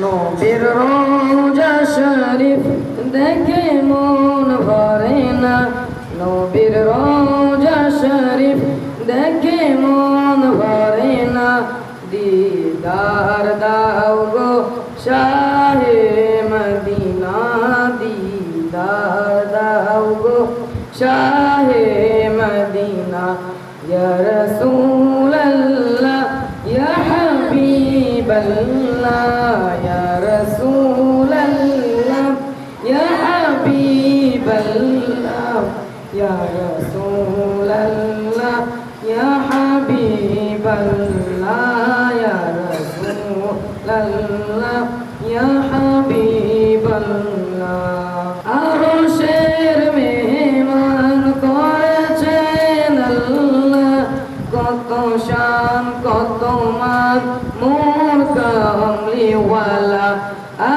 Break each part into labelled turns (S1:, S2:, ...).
S1: নবীর রওজা শরীফ দেখে মন ভরে না, নবীর রওজা শরীফ দেখে মন ভরে না। দিদার দাও গো শাহে মদিনা, দিদার দাও গো শাহে মদিনা। ইয়া রাসূলাল্লাহ ইয়া হাবিবাল্লাহ, ইয়া রাসূলাল্লাহ ইয়া হাবিবাল্লাহ, ইয়া রাসূলাল্লাহ ইয়া হাবিবাল্লাহ, ইয়া রাসূলাল্লাহ ইয়া হাবিবাল্লাহ। আরশের মেহমান করেছেন আল্লাহ, কত শান কত মান মোর কামলিওয়ালা।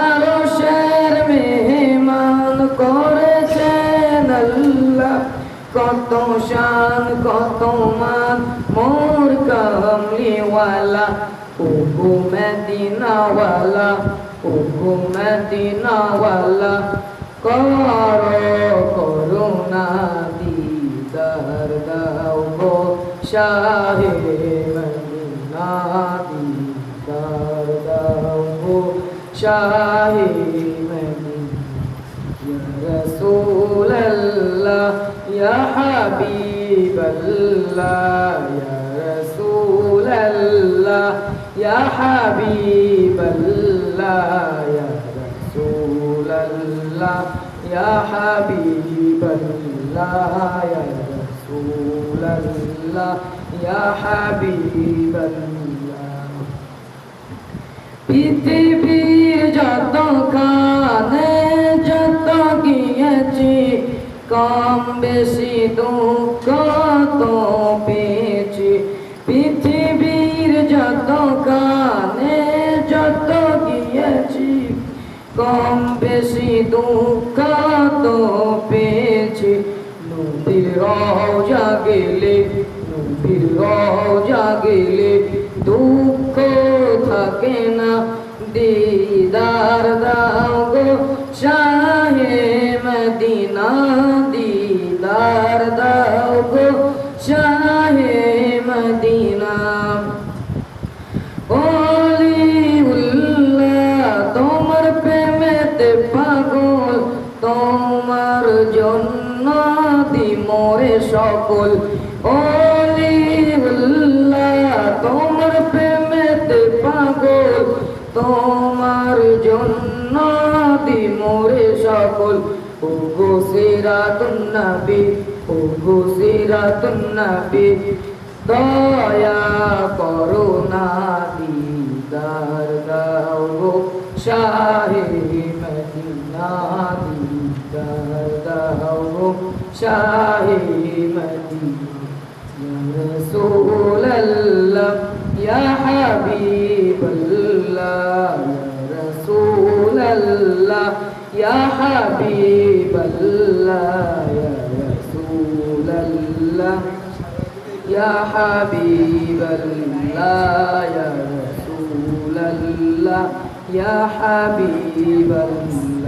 S1: আরশের মেহমান করেছেন আল্লাহ, কত শান কত মান মোর কামলিওয়ালা। ওগো মদিনাওয়ালা, ওগো মদিনাওয়ালা, করো করুণা দিদার দাও গো শাহে মদিনা, দিদার দাও গো শাহে মদিনা। ইয়া রাসূলাল্লাহ ইয়া হাবিবাল্লাহ, ইয়া রাসূলাল্লাহ ইয়া হাবিবাল্লাহ, ইয়া রাসূলাল্লাহ ইয়া হাবিবাল্লাহ, ইয়া রাসূলাল্লাহ ইয়া হাবিবাল্লাহ। পৃথিবীর যতখানে যত গিয়েছি, কম বেশি দুঃখ তো পেয়েছি। পৃথিবীর যতখানে যত গিয়েছি, কম বেশি দুঃখ তো পেয়েছি। নবীর রওজা গেলে, নবীর রওজা গেলে দুঃখ থাকে না। দিদার দাও গো শাহে মদিনা, দিদার দাও গো শাহে মদিনা। ওলিউল্লাহ তোমার প্রেমেতে পাগল, তোমার জন্য দি মোরে সকল। ওলিউল্লাহ তোমার প্রেমেতে পাগল, তোমার জন্য দি মোরে সকল। ওগো সিরাতুন নবী, ওগো সিরাতুন নবী, দয়া করো না দিদার দাও গো শাহে মদিনা, দিদার দাও গো শাহে মদিনা। ইয়া রাসূলাল্লাহ ইয়া হাবিবাল্লাহ, ইয়া রাসূলাল্লাহ ইয়া হাবিবাল্লাহ, ইয়া রাসূলাল্লাহ ইয়া হাবিবাল্লাহ, ইয়া রাসূলাল্লাহ ইয়া হাবিবাল্লাহ।